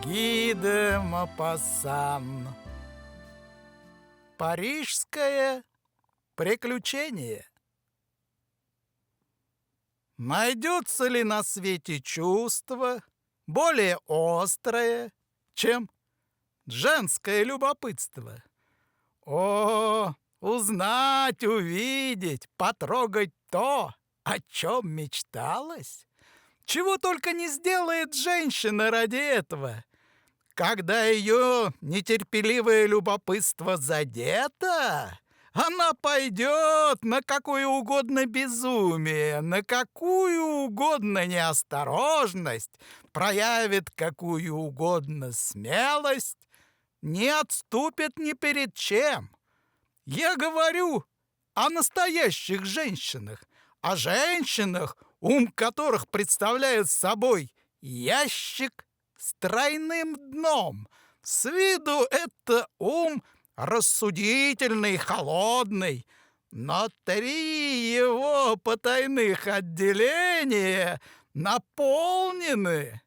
Ги де Мопассан. Парижское приключение. Найдется ли на свете чувство более острое, чем женское любопытство? О, узнать, увидеть, потрогать то, о чем мечталось! Чего только не сделает женщина ради этого! Когда ее нетерпеливое любопытство задето, она пойдет на какое угодно безумие, на какую угодно неосторожность, проявит какую угодно смелость, не отступит ни перед чем. Я говорю о настоящих женщинах, о женщинах, ум которых представляет собой ящик с тройным дном. С виду это ум рассудительный, холодный, но 3 его потайных отделения наполнены.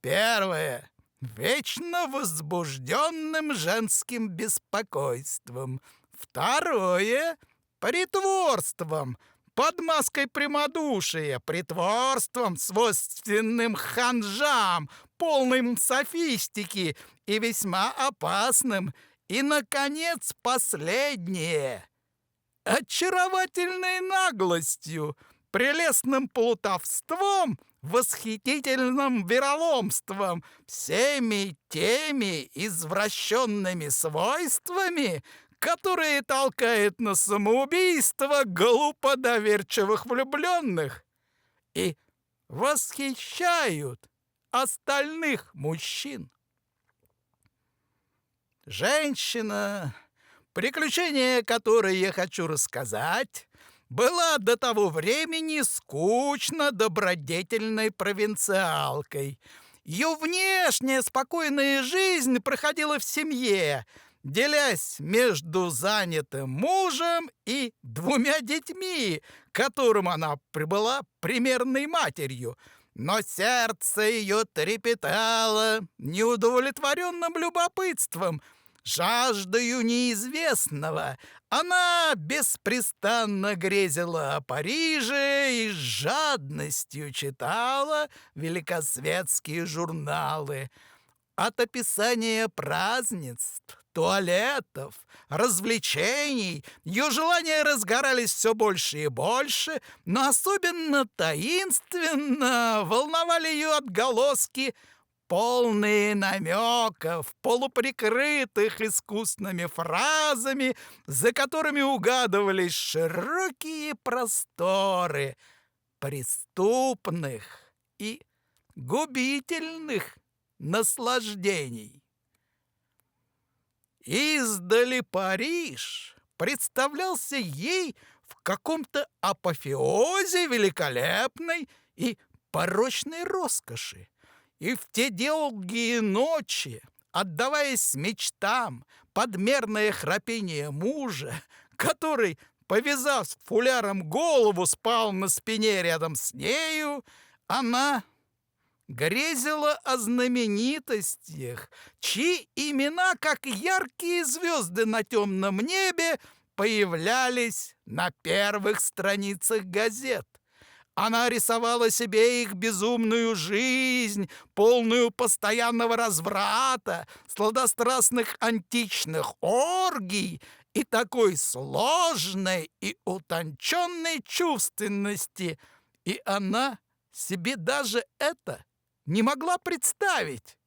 Первое — вечно возбужденным женским беспокойством. Второе — притворством, под маской прямодушия, притворством, свойственным ханжам, полным софистики и весьма опасным. И, наконец, последнее — очаровательной наглостью, прелестным плутовством, восхитительным вероломством, всеми теми извращенными свойствами, которые толкают на самоубийство глупо доверчивых влюбленных и восхищают остальных мужчин. Женщина, приключение которой я хочу рассказать, была до того времени скучно добродетельной провинциалкой. Ее внешняя спокойная жизнь проходила в семье, делясь между занятым мужем и 2 детьми, которым она была примерной матерью. Но сердце ее трепетало неудовлетворенным любопытством, жаждою неизвестного. Она беспрестанно грезила о Париже и с жадностью читала великосветские журналы. От описания празднеств, туалетов, развлечений ее желания разгорались все больше и больше, но особенно таинственно волновали ее отголоски, полные намеков, полуприкрытых искусными фразами, за которыми угадывались широкие просторы преступных и губительных наслаждений. Издали Париж представлялся ей в каком-то апофеозе великолепной и порочной роскоши. И в те долгие ночи, отдаваясь мечтам, под мерное храпение мужа, который, повязав фуляром голову, спал на спине рядом с нею, она грезила о знаменитостях, чьи имена, как яркие звезды на темном небе, появлялись на первых страницах газет. Она рисовала себе их безумную жизнь, полную постоянного разврата, сладострастных античных оргий и такой сложной и утонченной чувственности. И она себе даже это не могла представить.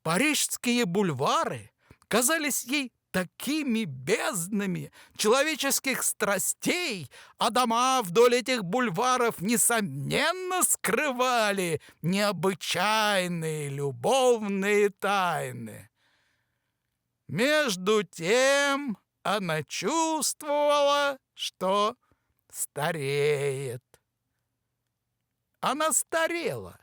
Парижские бульвары казались ей такими безднами человеческих страстей, а дома вдоль этих бульваров, несомненно, скрывали необычайные любовные тайны. Между тем она чувствовала, что стареет. Она старела,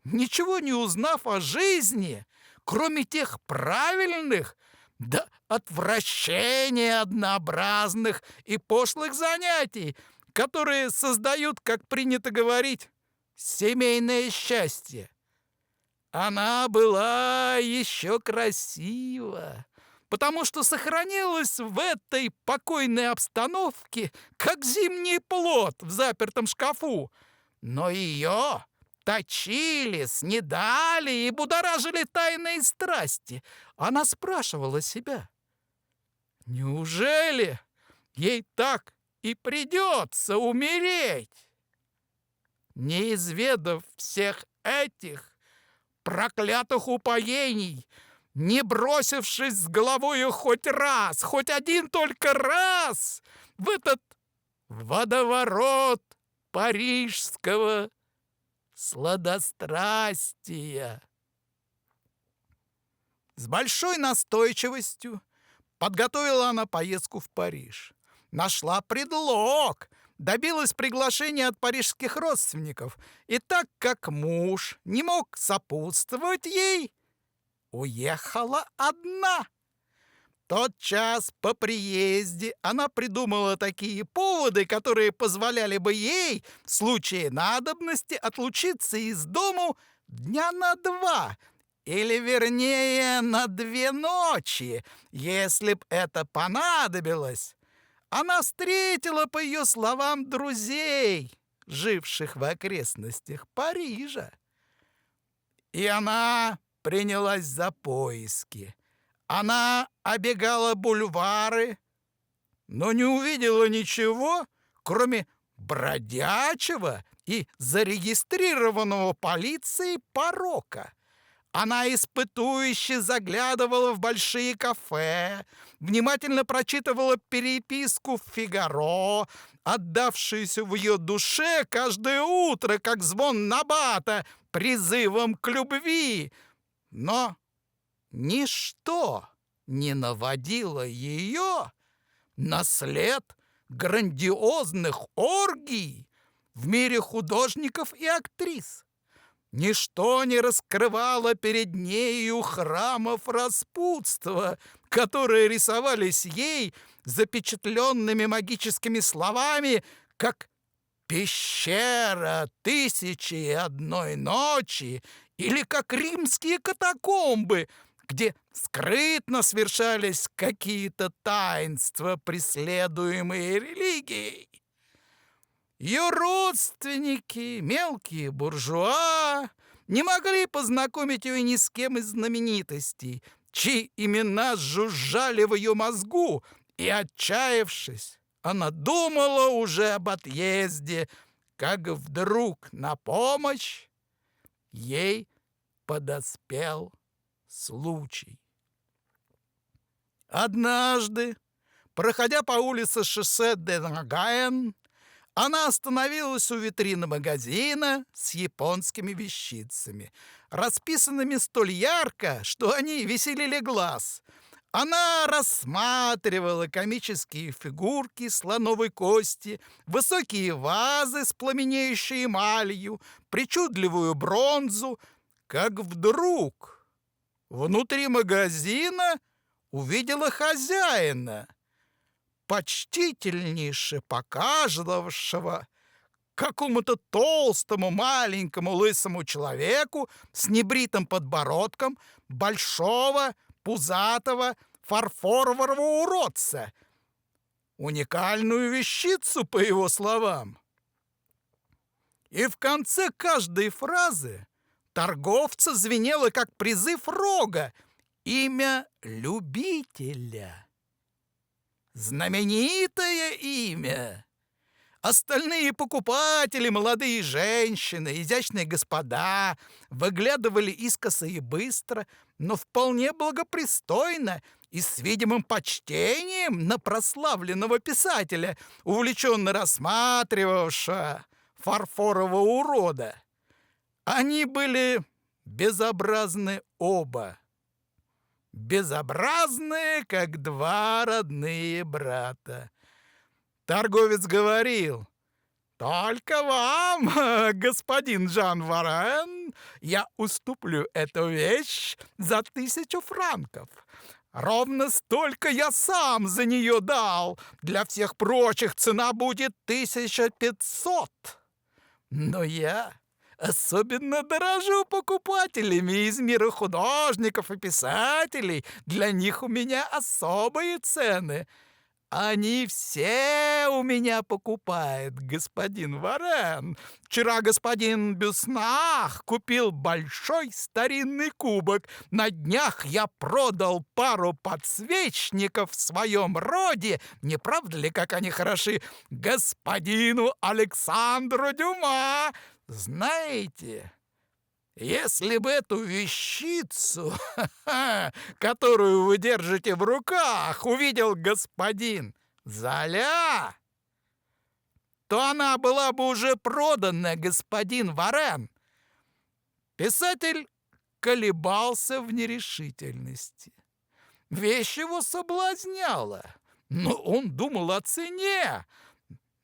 ничего не узнав о жизни, кроме тех правильных до отвращения однообразных и пошлых занятий, которые создают, как принято говорить, семейное счастье. Она была еще красива, потому что сохранилась в этой покойной обстановке, как зимний плод в запертом шкафу. Но ее точили, снедали и будоражили тайные страсти. Она спрашивала себя, неужели ей так и придется умереть? Не изведав всех этих проклятых упоений, не бросившись с головою хоть раз, хоть один только раз в этот водоворот парижского сладострастия. С большой настойчивостью подготовила она поездку в Париж. Нашла предлог, добилась приглашения от парижских родственников, и так как муж не мог сопутствовать ей, уехала одна. Тотчас по приезде она придумала такие поводы, которые позволяли бы ей в случае надобности отлучиться из дому дня на 2, или, вернее, на 2 ночи, если б это понадобилось. Она встретила, по ее словам, друзей, живших в окрестностях Парижа. И она принялась за поиски. Она обегала бульвары, но не увидела ничего, кроме бродячего и зарегистрированного полицией порока. Она испытующе заглядывала в большие кафе, внимательно прочитывала переписку в «Фигаро», отдавшуюся в ее душе каждое утро, как звон набата, призывом к любви. Но ничто не наводило ее на след грандиозных оргий в мире художников и актрис. Ничто не раскрывало перед нею храмов распутства, которые рисовались ей запечатленными магическими словами, как «Пещера 1001 ночи» или как римские катакомбы, где скрытно совершались какие-то таинства, преследуемые религией. Ее родственники, мелкие буржуа, не могли познакомить ее ни с кем из знаменитостей, чьи имена жужжали в ее мозгу, и, отчаявшись, она думала уже об отъезде, как вдруг на помощь ей подоспел случай. Однажды, проходя по улице шоссе де Нагаен, она остановилась у витрины магазина с японскими вещицами, расписанными столь ярко, что они веселили глаз. Она рассматривала комические фигурки слоновой кости, высокие вазы с пламенеющей эмалью, причудливую бронзу, как вдруг внутри магазина увидела хозяина, почтительнейше показывавшего какому-то толстому, маленькому, лысому человеку с небритым подбородком большого, пузатого, фарфорового уродца. Уникальную вещицу, по его словам. И в конце каждой фразы торговца звенело, как призыв рога, имя любителя. Знаменитое имя. Остальные покупатели, молодые женщины, изящные господа, выглядывали искоса и быстро, но вполне благопристойно и с видимым почтением на прославленного писателя, увлеченно рассматривавшего фарфорового урода. Они были безобразны оба. Безобразные, как 2 родные брата. Торговец говорил: «Только вам, господин Жан Варен, я уступлю эту вещь за 1000 франков. Ровно столько я сам за нее дал. Для всех прочих цена будет 1500. Но я особенно дорожу покупателями из мира художников и писателей. Для них у меня особые цены. Они все у меня покупают, господин Варен. Вчера господин Бюснах купил большой старинный кубок. На днях я продал пару подсвечников в своем роде. Не правда ли, как они хороши? Господину Александру Дюма. Знаете, если бы эту вещицу, которую вы держите в руках, увидел господин Золя, то она была бы уже продана, господин Варен. Писатель колебался в нерешительности. Вещь его соблазняла, но он думал о цене.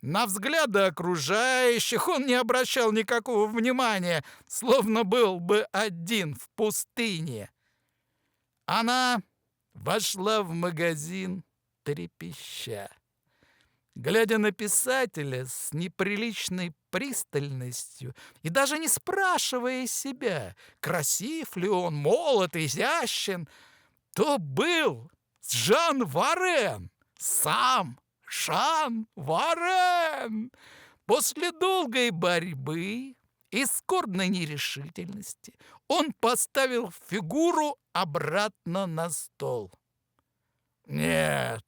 На взгляды окружающих он не обращал никакого внимания, словно был бы один в пустыне. Она вошла в магазин трепеща. Глядя на писателя с неприличной пристальностью и даже не спрашивая себя, красив ли он, молод, изящен, то был Жан Варен, сам Жан Варен. После долгой борьбы и скорбной нерешительности он поставил фигуру обратно на стол. «Нет,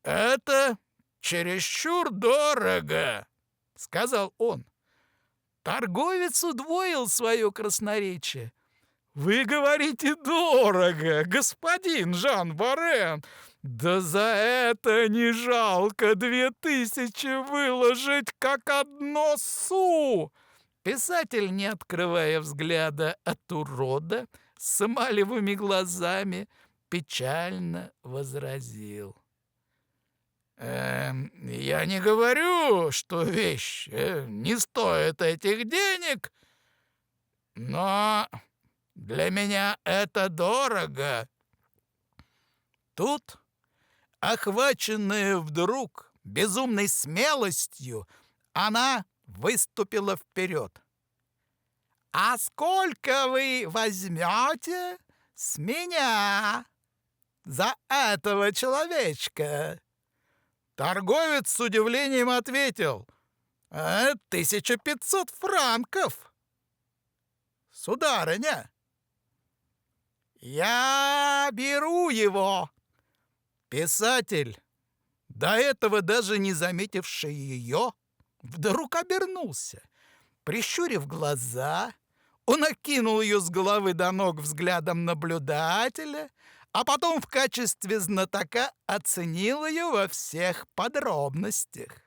это чересчур дорого», — сказал он. Торговец удвоил свое красноречие. «Вы говорите дорого, господин Жан Варен. Да за это не жалко 2000 выложить, как одно су!» Писатель, не открывая взгляда от урода, с эмалевыми глазами, печально возразил. «Я не говорю, что вещь не стоит этих денег, но для меня это дорого». Тут, охваченная вдруг безумной смелостью, она выступила вперед. «А сколько вы возьмете с меня за этого человечка?» Торговец с удивлением ответил: 1500 франков. «Сударыня, я беру его». Писатель, до этого даже не заметивший ее, вдруг обернулся. Прищурив глаза, он окинул ее с головы до ног взглядом наблюдателя, а потом в качестве знатока оценил ее во всех подробностях.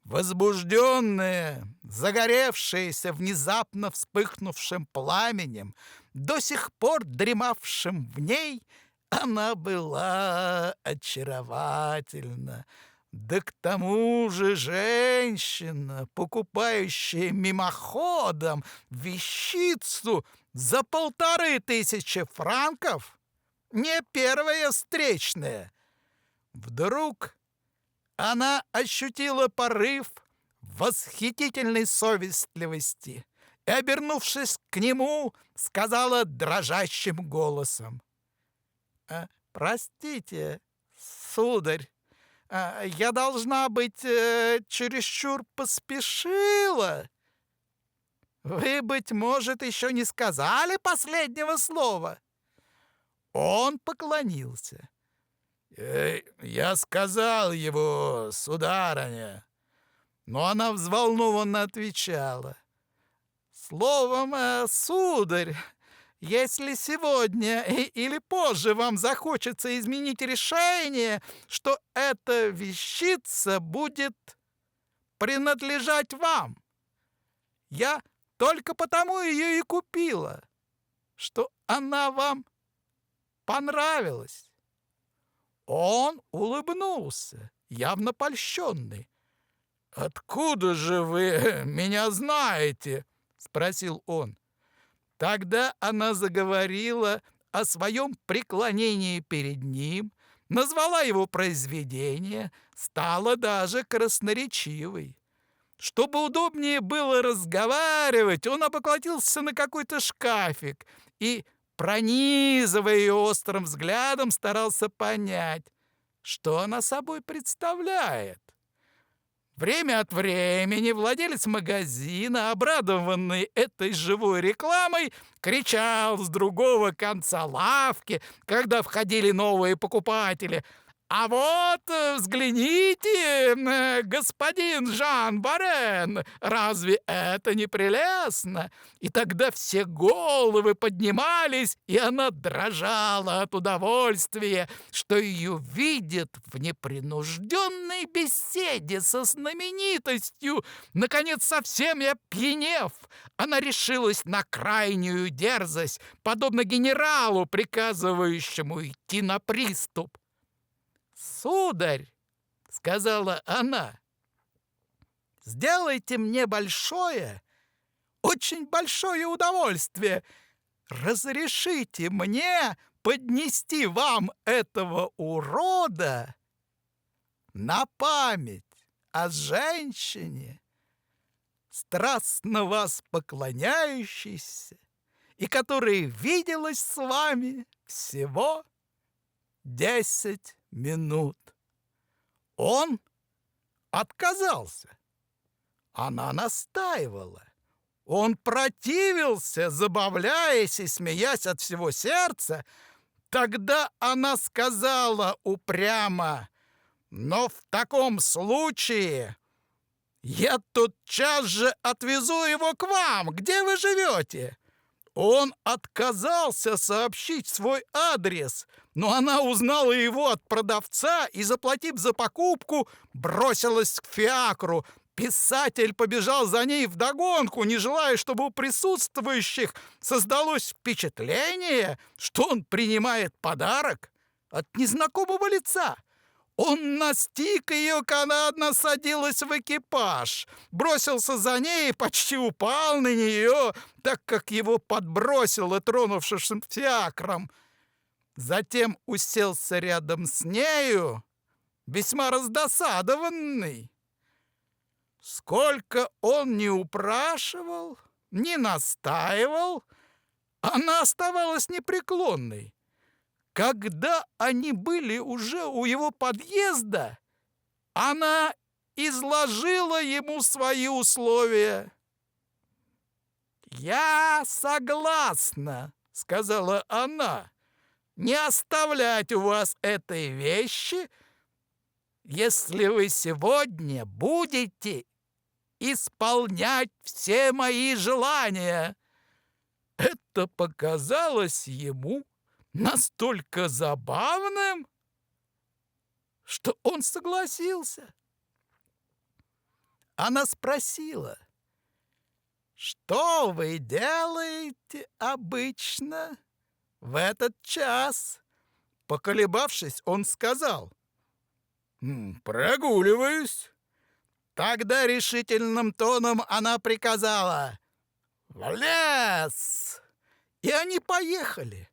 Возбужденная, загоревшаяся внезапно вспыхнувшим пламенем, до сих пор дремавшим в ней, она была очаровательна. Да к тому же женщина, покупающая мимоходом вещицу за 1500 франков, не первая встречная. Вдруг она ощутила порыв восхитительной совестливости и, обернувшись к нему, сказала дрожащим голосом: «Простите, сударь, я, должна быть, чересчур поспешила. Вы, быть может, еще не сказали последнего слова?» Он поклонился. «Я сказал его, сударыня». Но она взволнованно отвечала: «Словом, сударь, если сегодня или позже вам захочется изменить решение, что эта вещица будет принадлежать вам, я только потому ее и купила, что она вам понравилась». Он улыбнулся, явно польщенный. «Откуда же вы меня знаете?» — спросил он. Тогда она заговорила о своем преклонении перед ним, назвала его произведение, стала даже красноречивой. Чтобы удобнее было разговаривать, он облокотился на какой-то шкафик и, пронизывая ее острым взглядом, старался понять, что она собой представляет. Время от времени владелец магазина, обрадованный этой живой рекламой, кричал с другого конца лавки, когда входили новые покупатели: «А вот, взгляните, господин Жан Барен, разве это не прелестно?» И тогда все головы поднимались, и она дрожала от удовольствия, что ее видят в непринужденной беседе со знаменитостью. Наконец, совсем опьянев, она решилась на крайнюю дерзость, подобно генералу, приказывающему идти на приступ. «Сударь, — сказала она, — сделайте мне большое, очень большое удовольствие. Разрешите мне поднести вам этого урода на память о женщине, страстно вас поклоняющейся, и которая виделась с вами всего 10 минут». Он отказался. Она настаивала. Он противился, забавляясь и смеясь от всего сердца. Тогда она сказала упрямо: «Но в таком случае я тотчас же отвезу его к вам. Где вы живете?» Он отказался сообщить свой адрес, но она узнала его от продавца и, заплатив за покупку, бросилась к фиакру. Писатель побежал за ней вдогонку, не желая, чтобы у присутствующих создалось впечатление, что он принимает подарок от незнакомого лица. Он настиг ее, когда она садилась в экипаж, бросился за ней и почти упал на нее, так как его подбросило тронувшимся фиакром. Затем уселся рядом с нею, весьма раздосадованный. Сколько он ни упрашивал, ни настаивал, она оставалась непреклонной. Когда они были уже у его подъезда, она изложила ему свои условия. «Я согласна, — сказала она, — не оставлять у вас этой вещи, если вы сегодня будете исполнять все мои желания». Это показалось ему настолько забавным, что он согласился. Она спросила: «Что вы делаете обычно в этот час?» Поколебавшись, он сказал: «Прогуливаюсь». Тогда решительным тоном она приказала: «В лес!» И они поехали.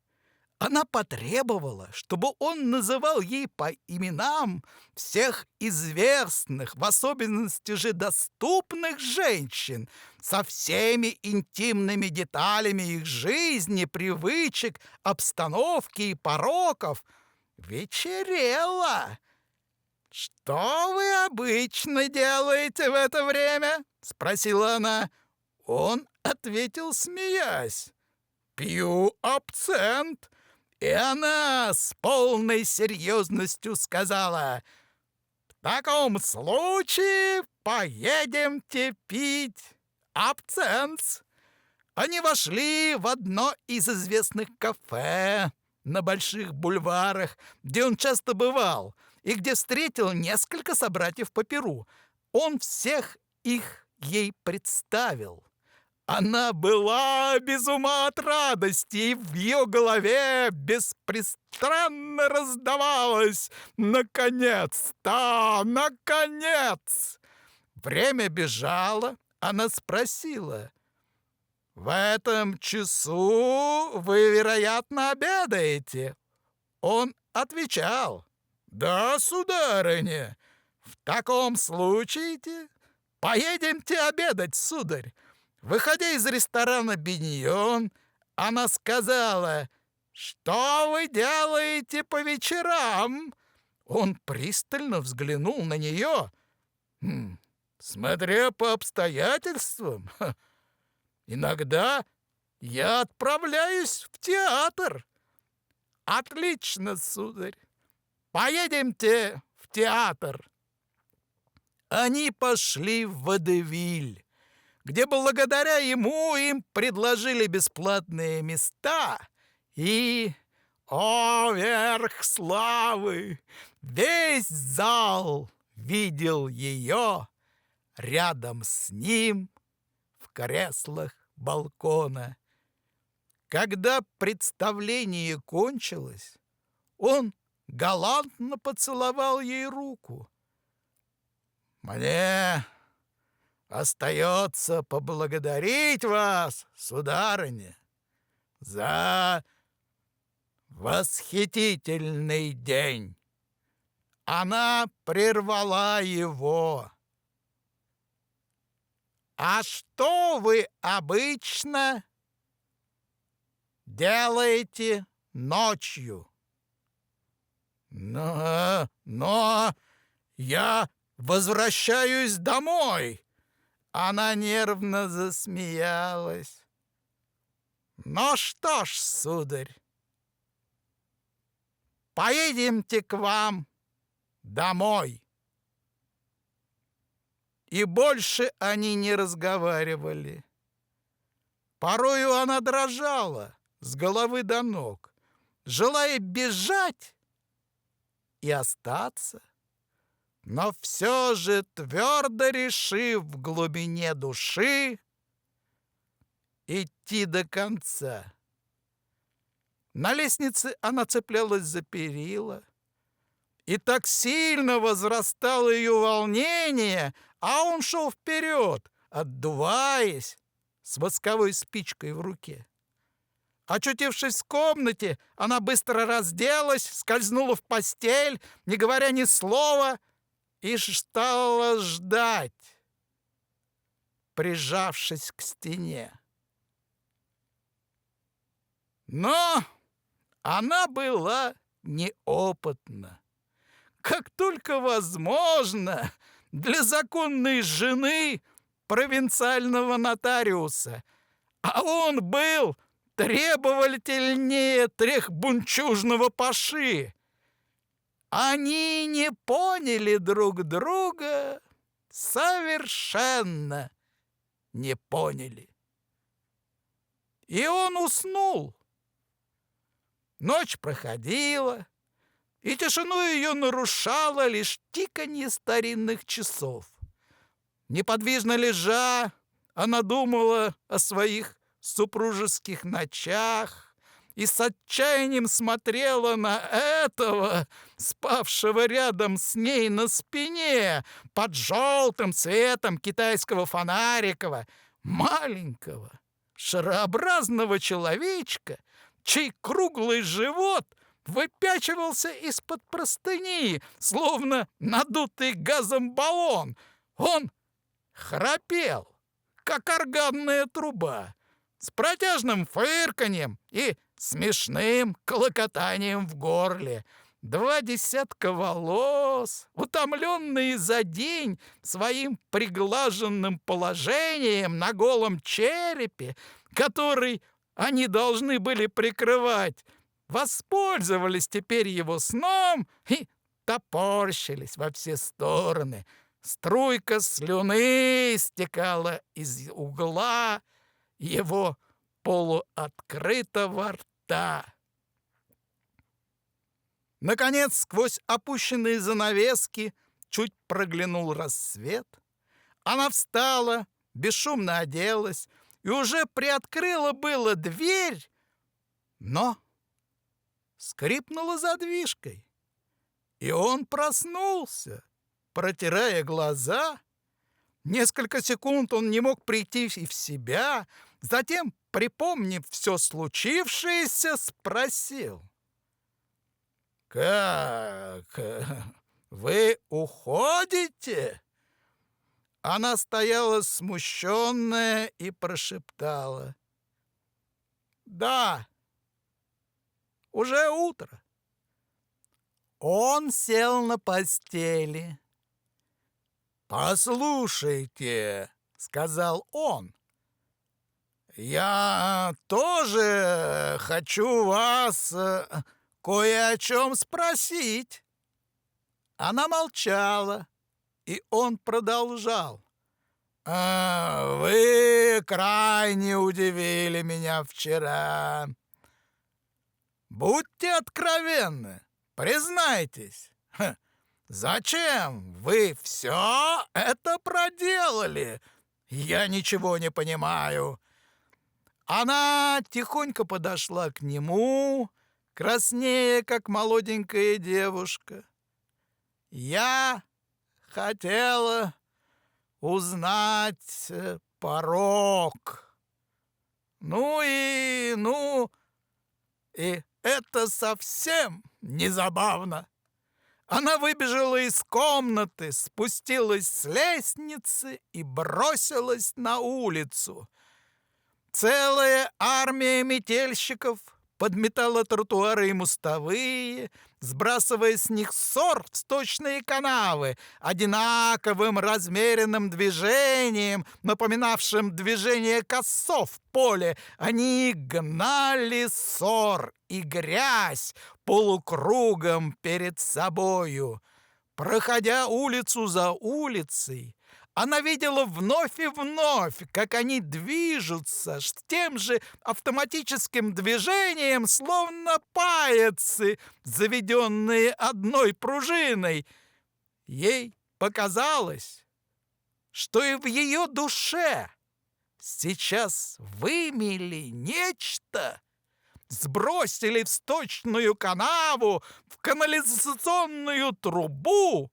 Она потребовала, чтобы он называл ей по именам всех известных, в особенности же доступных женщин, со всеми интимными деталями их жизни, привычек, обстановки и пороков. Вечерело. «Что вы обычно делаете в это время?» — спросила она. Он ответил, смеясь: «Пью абсент». И она с полной серьезностью сказала: «В таком случае поедемте пить абсент». Они вошли в одно из известных кафе на больших бульварах, где он часто бывал, и где встретил несколько собратьев по перу. Он всех их ей представил. Она была без ума от радости, и в ее голове беспрестанно раздавалось: «Наконец-то! Наконец!» Время бежало. Она спросила: «В этом часу вы, вероятно, обедаете?» Он отвечал: «Да, сударыня». «В таком случае Поедемте обедать, сударь. Выходя из ресторана «Биньон», она сказала: «Что вы делаете по вечерам?» Он пристально взглянул на нее. «Смотря по обстоятельствам, иногда я отправляюсь в театр». «Отлично, сударь. Поедемте в театр». Они пошли в водевиль, где благодаря ему им предложили бесплатные места, и, о, верх славы, весь зал видел ее рядом с ним в креслах балкона. Когда представление кончилось, он галантно поцеловал ей руку. «Мне остается поблагодарить вас, сударыня, за восхитительный день». Она прервала его. «А что вы обычно делаете ночью?» Но я возвращаюсь домой». Она нервно засмеялась. «Ну что ж, сударь, поедемте к вам домой». И больше они не разговаривали. Порою она дрожала с головы до ног, желая бежать и остаться, но все же твердо решив в глубине души идти до конца. На лестнице она цеплялась за перила, и так сильно возрастало ее волнение, а он шел вперед, отдуваясь, с восковой спичкой в руке. Очутившись в комнате, она быстро разделась, скользнула в постель, не говоря ни слова, и стала ждать, прижавшись к стене. Но она была неопытна. Как только возможно для законной жены провинциального нотариуса, а он был требовательнее трехбунчужного паши. Они не поняли друг друга, совершенно не поняли. И он уснул. Ночь проходила, и тишину ее нарушало лишь тиканье старинных часов. Неподвижно лежа, она думала о своих супружеских ночах и с отчаянием смотрела на этого, спавшего рядом с ней на спине, под желтым светом китайского фонарика, маленького, шарообразного человечка, чей круглый живот выпячивался из-под простыни, словно надутый газом баллон. Он храпел, как органная труба, с протяжным фырканьем и смешным клокотанием в горле. 20 волос, утомленные за день своим приглаженным положением на голом черепе, который они должны были прикрывать, воспользовались теперь его сном и топорщились во все стороны. Струйка слюны стекала из угла его полуоткрытого рта. Наконец, сквозь опущенные занавески чуть проглянул рассвет. Она встала, бесшумно оделась и уже приоткрыла было дверь, но скрипнула задвижкой, и он проснулся, протирая глаза. Несколько секунд он не мог прийти в себя, затем, припомнив все случившееся, спросил: «Как? Вы уходите?» Она стояла смущенная и прошептала: «Да, уже утро». Он сел на постели. «Послушайте», — сказал он, — «я тоже хочу вас кое о чем спросить». Она молчала, и он продолжал: «Вы крайне удивили меня вчера. Будьте откровенны, признайтесь, зачем вы все это проделали? Я ничего не понимаю». Она тихонько подошла к нему, краснея, как молоденькая девушка. «Я хотела узнать порок. Ну и это совсем не забавно». Она выбежала из комнаты, спустилась с лестницы и бросилась на улицу. Целая армия метельщиков подметала тротуары и мостовые, сбрасывая с них ссор в сточные канавы, одинаковым размеренным движением, напоминавшим движение косов в поле. Они гнали ссор и грязь полукругом перед собою. Проходя улицу за улицей, она видела вновь и вновь, как они движутся с тем же автоматическим движением, словно паяцы, заведенные одной пружиной. Ей показалось, что и в ее душе сейчас вымели нечто, сбросили в сточную канаву, в канализационную трубу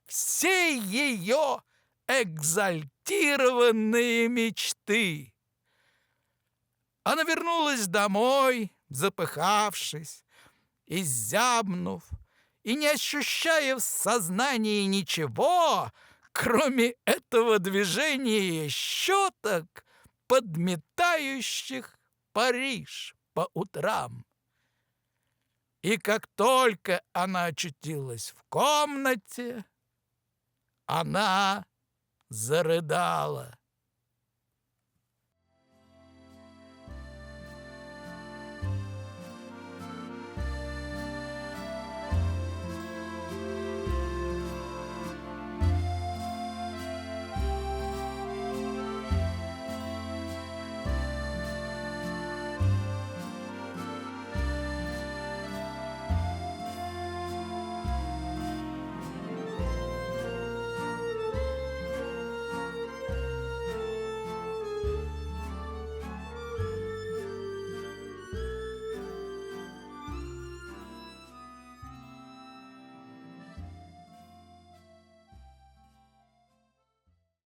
все ее экзальтированные мечты. Она вернулась домой, запыхавшись, изябнув и не ощущая в сознании ничего, кроме этого движения щеток, подметающих Париж по утрам. И как только она очутилась в комнате, она зарыдала.